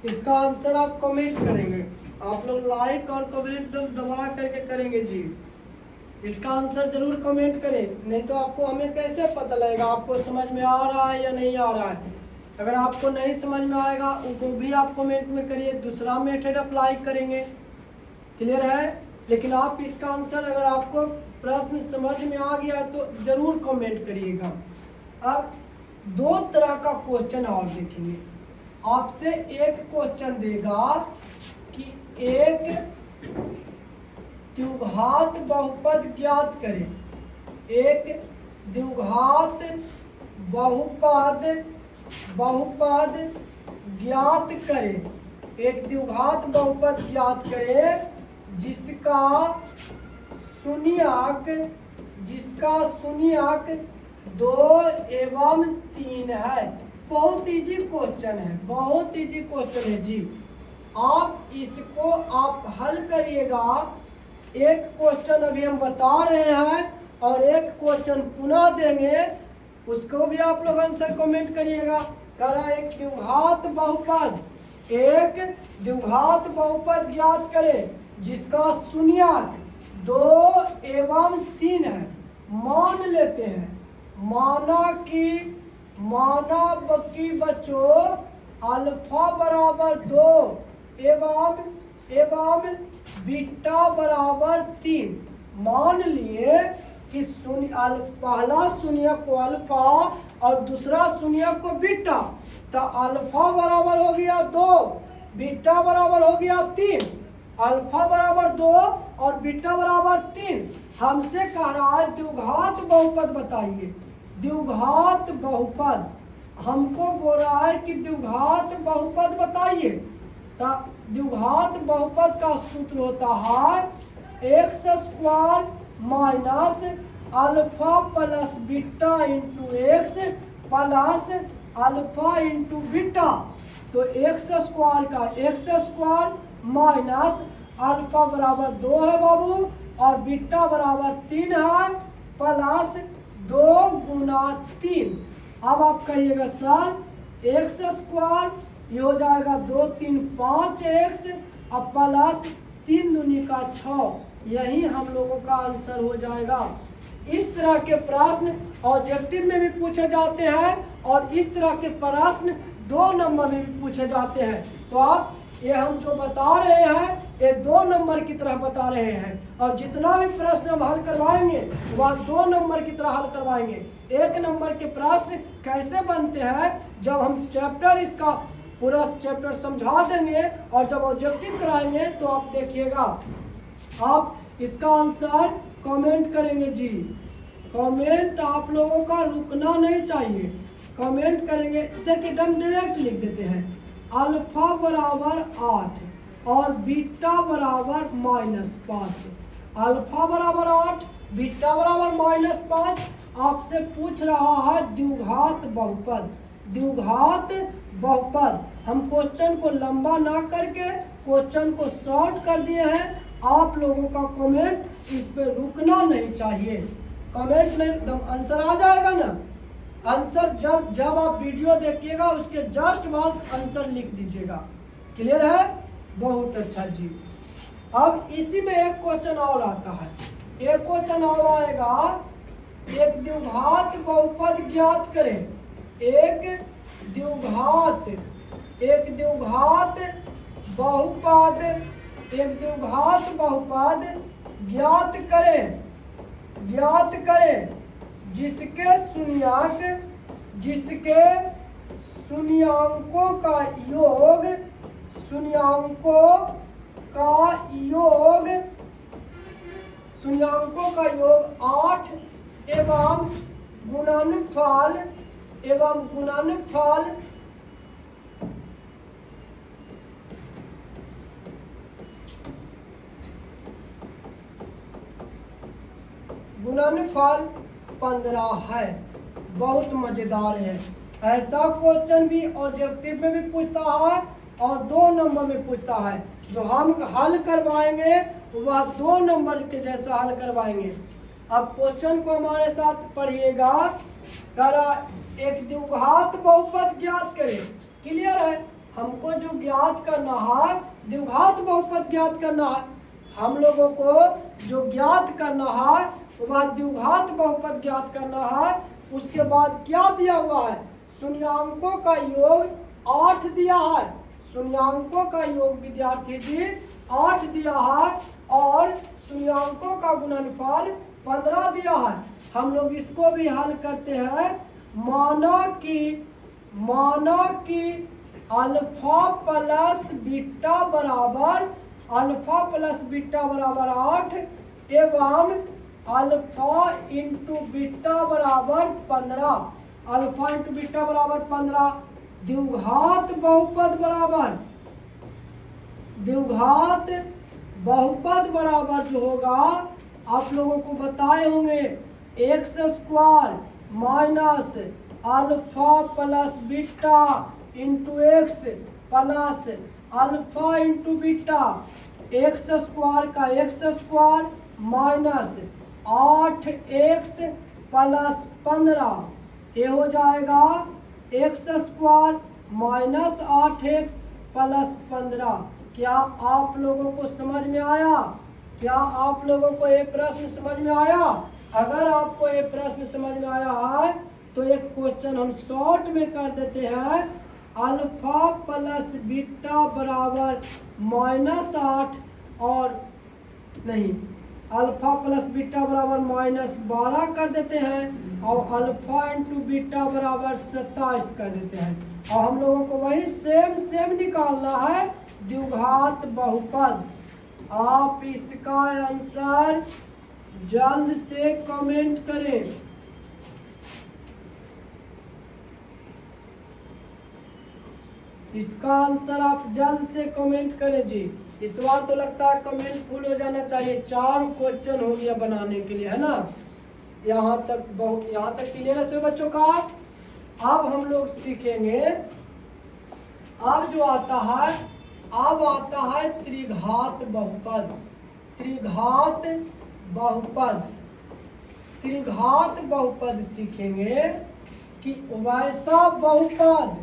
इसका आंसर आप कमेंट करेंगे, आप लोग लाइक और कमेंट दबा करके करेंगे जी। इसका आंसर जरूर कमेंट करें, नहीं तो आपको हमें कैसे पता लगेगा आपको समझ में आ रहा है या नहीं आ रहा है। अगर आपको नहीं समझ में आएगा उनको भी आप कमेंट में करिए, दूसरा मेथड अप्लाई करेंगे। क्लियर है? लेकिन आप इसका आंसर अगर आपको प्रश्न समझ में आ गया तो जरूर कमेंट करिएगा। अब दो तरह का क्वेश्चन और देखेंगे। आपसे एक क्वेश्चन देगा कि एक द्विघात बहुपद ज्ञात करें। एक द्विघात बहुपद ज्ञात करें। एक द्विघात बहुपद ज्ञात करें जिसका शून्यक 2 एवं 3 है। बहुत इजी क्वेश्चन है, बहुत इजी क्वेश्चन है जी। आप इसको आप हल करिएगा। एक क्वेश्चन अभी हम बता रहे हैं और एक क्वेश्चन पुनः देंगे, उसको भी आप लोग आंसर कमेंट करिएगा। कह रहा है एक द्विघात बहुपद ज्ञात करें जिसका शून्यक 2 एवं 3 है। मान लेते हैं, माना कि माना कि बच्चों अल्फा बराबर 2 एवं बीटा बराबर 3। मान लिए कि पहला शून्यक को अल्फा और दूसरा शून्यक को बीटा, तो अल्फा बराबर हो गया 2, बीटा बराबर हो गया 3। अल्फा बराबर 2 और बीटा बराबर 3। हमसे कह रहा है द्विघात बहुपद बताइए। द्विघात बहुपद हमको बोल रहा है कि द्विघात बहुपद बताइए। तो द्विघात बहुपद का सूत्र होता है x square minus alpha plus beta into X plus alpha into beta. तो एक्स स्क्वायर का एक्स स्क्वायर माइनस अल्फा बराबर 2 है बाबू, और बीटा बराबर 3 है, प्लस 2 गुना 3। अब आप कहिएगा सर एक्स स्क्वायर ये हो जाएगा 2 3 5 एक्स अब प्लस 3 दूनी का 6। यही हम लोगों का आंसर हो जाएगा। इस तरह के प्रश्न ऑब्जेक्टिव में भी पूछे जाते हैं और इस तरह के प्रश्न 2 नंबर में भी पूछे जाते हैं। तो आप ये हम जो बता रहे हैं ये 2 नंबर की तरह बता रहे हैं, और जितना भी प्रश्न हम हल करवाएंगे वह 2 नंबर की तरह हल करवाएंगे। 1 नंबर के प्रश्न कैसे बनते हैं जब हम चैप्टर इसका पूरा चैप्टर समझा देंगे और जब ऑब्जेक्टिव कराएंगे तो आप देखिएगा। आप इसका आंसर कमेंट करेंगे जी। कमेंट आप लोगों का रुकना नहीं चाहिए, कमेंट करेंगे। देखिए हम डायरेक्ट लिख देते हैं अल्फा बराबर 8 और बीटा बराबर -5। अल्फा बराबर 8 बीटा बराबर -5। आपसे पूछ रहा है द्विघात बहुपद। द्विघात बहुपद हम क्वेश्चन को लंबा ना करके क्वेश्चन को शॉर्ट कर दिए हैं। आप लोगों का कमेंट इस पे रुकना नहीं चाहिए। कमेंट नहीं एकदम आंसर आ जाएगा ना। आंसर जब आप वीडियो देखिएगा उसके जस्ट बाद आंसर लिख दीजिएगा। क्लियर है? बहुत अच्छा जी। अब इसी में एक क्वेश्चन और आता है। एक क्वेश्चन और आएगा, एक द्विघात बहुपद ज्ञात करें। एक द्विघात बहुपद ज्ञात करें जिसके शून्याङ्कों का योग 8 एवं गुणनफल गुणनफल 15 है। बहुत मजेदार है। ऐसा क्वेश्चन भी ऑब्जेक्टिव में भी पूछता है और 2 नंबर में पूछता है। जो हम हल करवाएंगे वह 2 नंबर के जैसा हल करवाएंगे। अब क्वेश्चन को हमारे साथ पढ़िएगा। करा एक द्विघात बहुपद ज्ञात करें। क्लियर है? हमको जो ज्ञात करना है द्विघात बहुपद ज्ञात करना है। हम लोगों को जो ज्ञात करना है वह द्विघात बहुपद ज्ञात करना है। उसके बाद क्या दिया हुआ है? शून्याङ्कों का योग 8 दिया है। शून्याङ्कों का योग विद्यार्थी जी 8 दिया है और शून्याङ्कों का गुणनफल 15 दिया है। हम लोग इसको भी हल करते हैं। माना कि अल्फा प्लस बीटा बराबर 8 एवं अल्फा इंटू बीटा बराबर 15। अल्फा इंटू बीटा बराबर 15। द्विघात बहुपद बराबर जो होगा आप लोगों को बताए होंगे X square minus alpha plus beta into X plus alpha into beta. X square का X square minus 8x plus 15 ये हो जाएगा x square minus 8x plus 15। क्या आप लोगों को समझ में आया? क्या आप लोगों को ये प्रश्न समझ में आया? अगर आपको ये प्रश्न समझ में आया है तो एक क्वेश्चन हम शॉर्ट में कर देते हैं। अल्फा प्लस बीटा बराबर -8 और नहीं, अल्फा प्लस बीटा बराबर -12 कर देते हैं और अल्फा इंटू बीटा बराबर 27 कर देते हैं। और हम लोगों को वही सेम निकालना है, द्विघात बहुपद। आप इसका आंसर जल्द से कमेंट करें। इसका आंसर आप जल्द से कमेंट करें जी। इस बार तो लगता है कमेंट फुल हो जाना चाहिए। 4 क्वेश्चन हो गया बनाने के लिए, है ना। यहाँ तक क्लियर है बच्चों का। अब हम लोग सीखेंगे, अब जो आता है, अब आता है त्रिघात बहुपद। त्रिघात बहुपद, त्रिघात बहुपद सीखेंगे कि वैसा बहुपद,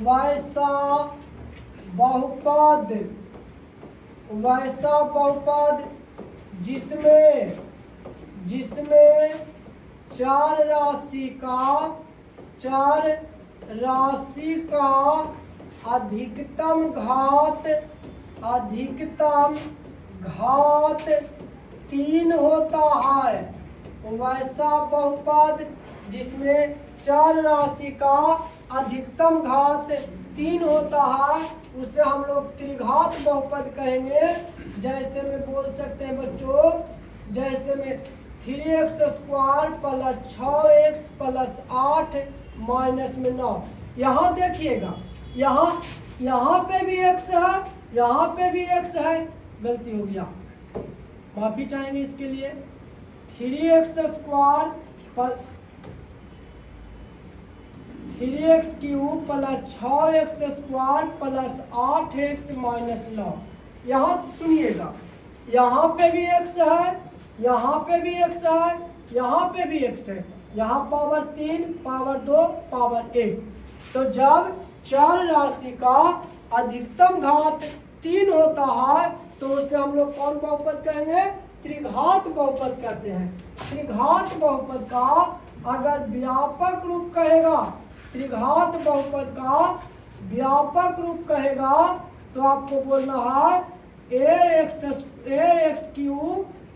वैसा बहुपद, वैसा बहुपद जिसमें चार राशि का अधिकतम घात 3 होता है। वैसा बहुपद जिसमें 4 राशि का अधिकतम घात 3 होता है, उसे हम लोग त्रिघात बहुपद कहेंगे। जैसे में बोल सकते हैं बच्चों, जैसे में 3x² + 6x + 8 - 9। यहाँ देखिएगा, यहाँ पे भी x है, यहाँ पे भी x है। गलती हो गया, माफी चाहेंगे इसके लिए। 3x² 3x³ + 6x² + 8x - 9। यहाँ सुनिएगा, यहाँ पे भी x है, यहाँ पे भी x है, यहाँ पे भी x है। यहाँ पावर 3, पावर 2, पावर 1। तो जब 4 राशि का अधिकतम घात 3 होता है, तो उसे हम लोग कौन बहुपद कहेंगे? त्रिघात बहुपद कहते हैं। त्रिघात बहुपद का अगर व्यापक रूप कहेगा, त्रिघात बहुपद का व्यापक रूप कहेगा, तो आपको बोलना है ax³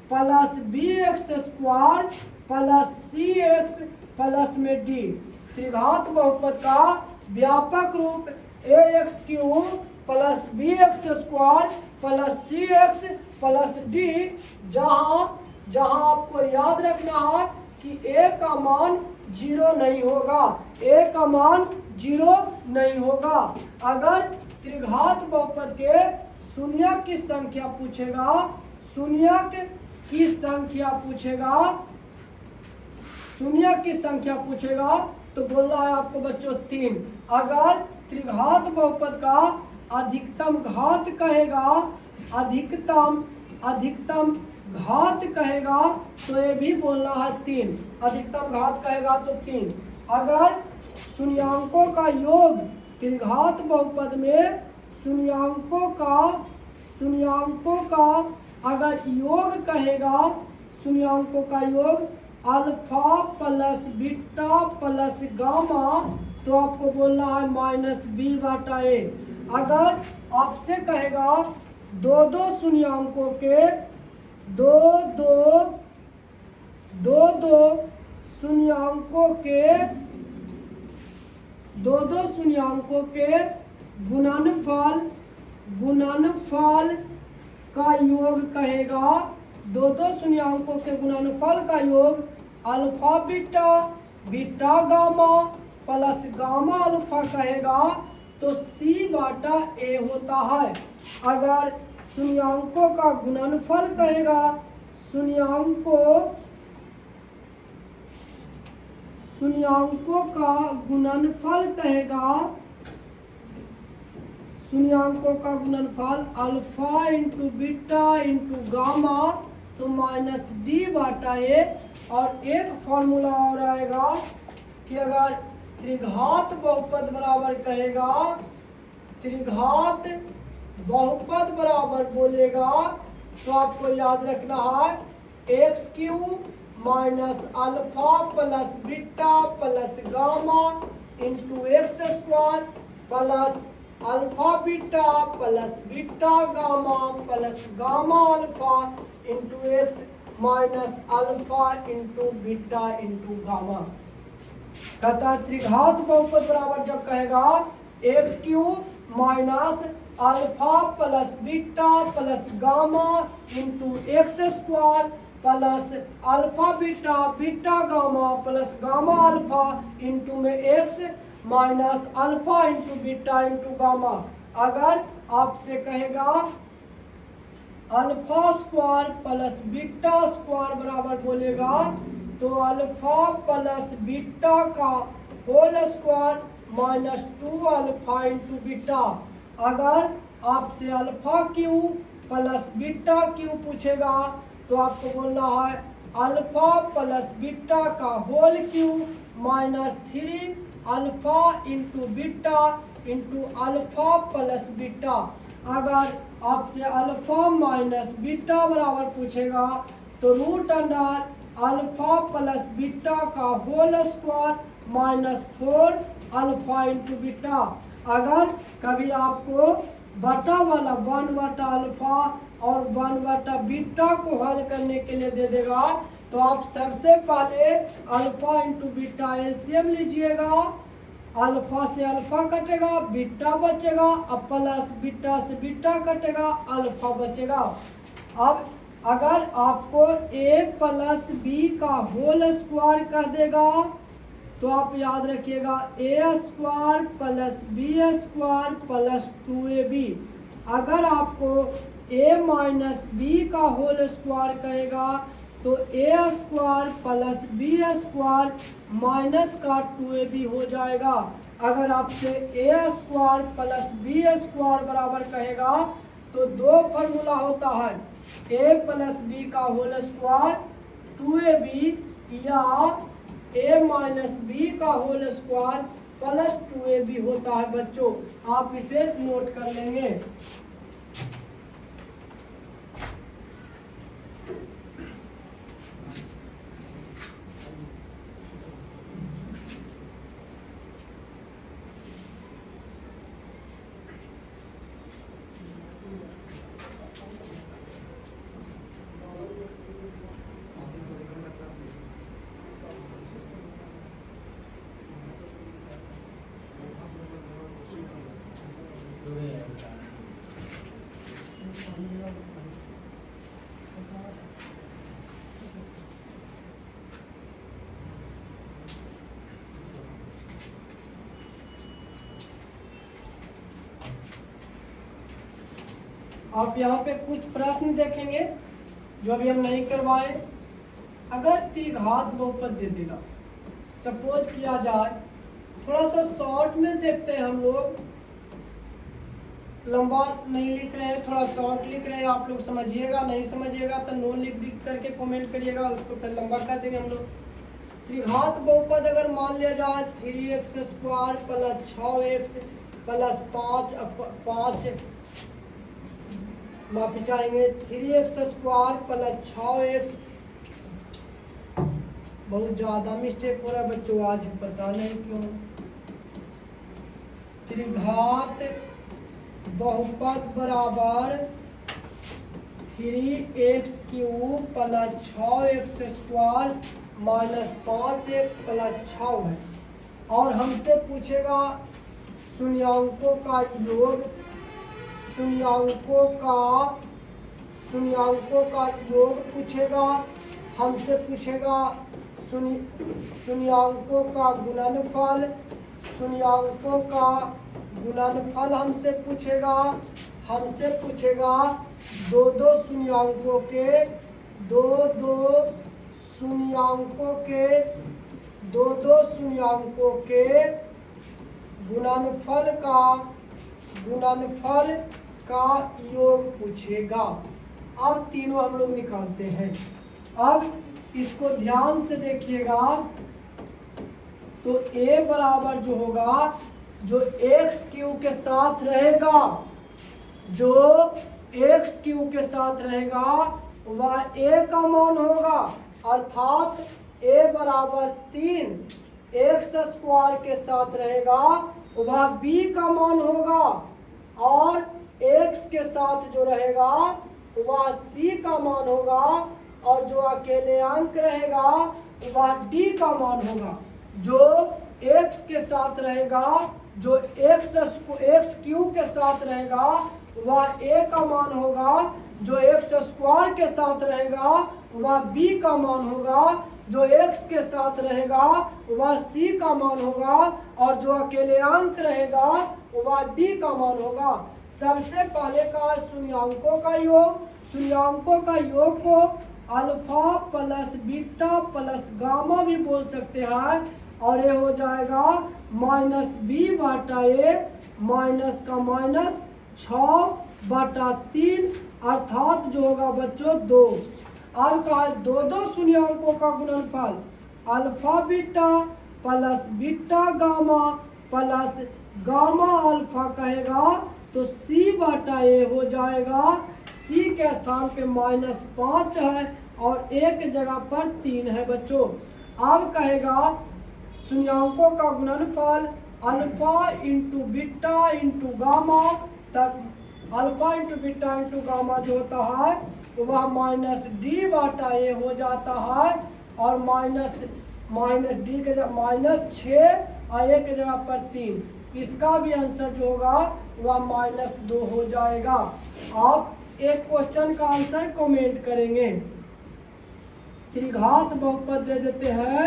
+ bx² + cx प्लस में d। त्रिघात बहुपद का व्यापक रूप ax³ + bx² + cx + d। जहां आपको याद रखना है कि a का मान 0 नहीं होगा, a का मान 0 नहीं होगा। अगर त्रिघात बहुपद के शून्यक की संख्या पूछेगा, शून्यक की संख्या पूछेगा, तो बोलना है आपको बच्चों 3। अगर त्रिघात बहुपद का अधिकतम घात कहेगा, अधिकतम घात कहेगा, तो ये भी बोलना है 3। अधिकतम घात कहेगा तो 3। अगर शून्यांकों का योग, त्रिघात बहुपद में शून्यांकों का अगर योग कहेगा, शून्यांकों का योग alpha plus beta plus gamma, तो आपको बोलना है -b/a। अगर आपसे कहेगा दो शून्यांकों के शून्यांकों के गुणनफल का योग कहेगा, दो शून्यांकों के गुणनफल का योग alpha beta beta gamma plus gamma alpha कहेगा, तो c/a होता है। अगर शून्यांकों का गुणनफल कहेगा, शून्यांकों का गुणनफल कहेगा, शून्यांकों का गुणनफल alpha into beta into gamma, तो -d/a। और एक फॉर्मूला और आएगा कि अगर त्रिघात बहुपद बराबर कहेगा, त्रिघात बहुपद बराबर बोलेगा, तो आपको याद रखना है x³ minus alpha plus beta plus gamma into X square plus alpha beta plus beta gamma plus gamma alpha into X minus alpha into beta into gamma. कहता त्रिघात बहुपद बराबर जब कहेगा X cube minus alpha plus beta plus gamma into X square plus alpha beta beta gamma plus gamma alpha into में X minus alpha into beta into gamma. अगर आपसे कहेगा alpha square plus beta square बराबर बोलेगा तो alpha plus beta का whole square minus 2 alpha into beta. अगर आपसे alpha cube plus beta cube पूछेगा तो आपको बोलना है अल्फा प्लस बीटा का whole cube minus 3 alpha into beta into alpha plus beta. अगर आपसे अल्फा माइनस बीटा बराबर पूछेगा तो root under alpha plus beta का whole square minus 4 alpha into beta. अगर कभी आपको बटा वाला 1/अल्फा और 1/बीटा को हल करने के लिए दे देगा तो आप सबसे पहले अल्फा इंटू बीटा एलसीएम लीजिएगा। अल्फा से अल्फा कटेगा, बीटा बचेगा, अब प्लस बीटा से बीटा कटेगा, अल्फा बचेगा। अब अगर आपको a प्लस बी का होल स्क्वायर कर देगा तो आप याद रखिएगा a square plus B square plus 2ab। अगर आपको a माइनस बी का होल स्क्वायर कहेगा तो a square plus B square minus का 2ab हो जाएगा। अगर आपसे a square plus B square बराबर कहेगा तो दो फॉर्मूला होता है a प्लस बी का होल स्क्वायर 2ab या a माइनस बी का होल स्क्वायर प्लस 2ab होता है। बच्चों आप इसे नोट कर लेंगे। आप यहाँ पे कुछ प्रश्न देखेंगे जो अभी हम नहीं करवाए। अगर त्रिघात बहुपद दे देगा, सपोज किया जाए, थोड़ा सा शॉर्ट में देखते हैं हम लोग, लंबा नहीं लिख रहे हैं, थोड़ा शॉर्ट लिख रहे हैं। आप लोग समझिएगा, नहीं समझिएगा तो नो लिख करके कमेंट करिएगा, उसको फिर लंबा कर देंगे हम लोग। त्रिघात बहुपद अगर मान लिया जाए 3x square plus 6x plus 5 माफी चाहेंगे 3x स्क्वायर प्लस 6x। बहुत ज्यादा मिस्टेक हो रहा है बच्चों आज, पता नहीं क्यों। त्रिघात बहुपद बराबर 3x cube plus 6x square minus 5x plus 6 है। और हमसे पूछेगा शून्यांकों का योग, शून्यांकों का योग पूछेगा। हमसे पूछेगा शून्यांकों का गुणनफल, शून्यांकों का गुणनफल हमसे पूछेगा। हमसे पूछेगा दो शून्यांकों के गुणनफल का योग पूछेगा। अब तीनों हम लोग निकालते हैं। अब इसको ध्यान से देखिएगा तो a बराबर जो होगा, जो एक्स क्यू के साथ रहेगा, जो एक्स क्यू के साथ रहेगा वह a का मान होगा, अर्थात a बराबर 3 एक्स स्क्वायर के साथ रहेगा, वह b का मान होगा, और x के साथ जो रहेगा वह c का मान होगा, और जो अकेले अंक रहेगा वह d का मान होगा। जो x के साथ रहेगा, जो x क्यूब के साथ रहेगा वह a का मान होगा, जो x स्क्वायर के साथ रहेगा वह b का मान होगा, जो x के साथ रहेगा वह c का मान होगा, और जो अकेले अंक रहेगा वह d का मान होगा। सबसे पहले का शून्याङ्कों का योग, शून्याङ्कों का योग को alpha plus beta plus gamma भी बोल सकते हैं, और ये हो जाएगा -b/a माइनस का माइनस 6/3, अर्थात जो होगा बच्चों 2। अब कहा दो शून्याङ्कों का गुणनफल alpha beta plus beta gamma plus gamma alpha कहेगा तो c/a हो जाएगा। c के स्थान पे -5 है और एक जगह पर 3 है बच्चों। अब कहेगा शून्याङ्कों का गुणनफल alpha into beta into gamma, तब alpha into beta into gamma जो होता है वह -d/a हो जाता है, और माइनस डी के जगह -6 और एक के जगह पर 3, इसका भी आंसर जो होगा वह -2 हो जाएगा। आप एक क्वेश्चन का आंसर कमेंट करेंगे। त्रिघात बहुपद दे देते हैं,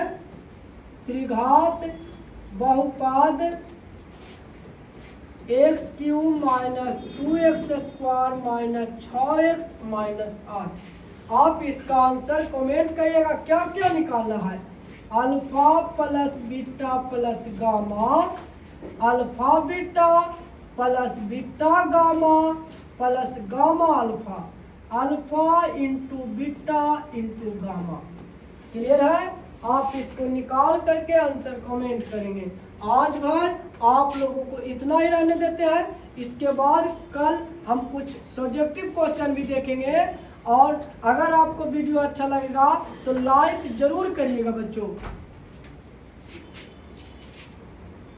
त्रिघात बहुपद x³ -2x² -6x -8। आप इसका आंसर कमेंट करिएगा। क्या क्या निकालना है? Alpha plus beta plus gamma, alpha beta plus beta gamma plus gamma alpha, alpha into beta into gamma. Clear है? आप इसको निकाल करके आंसर कमेंट करेंगे। आज भर आप लोगों को इतना ही रहने देते हैं। इसके बाद कल हम कुछ सब्जेक्टिव क्वेश्चन भी देखेंगे, और अगर आपको वीडियो अच्छा लगेगा तो लाइक जरूर करिएगा बच्चों।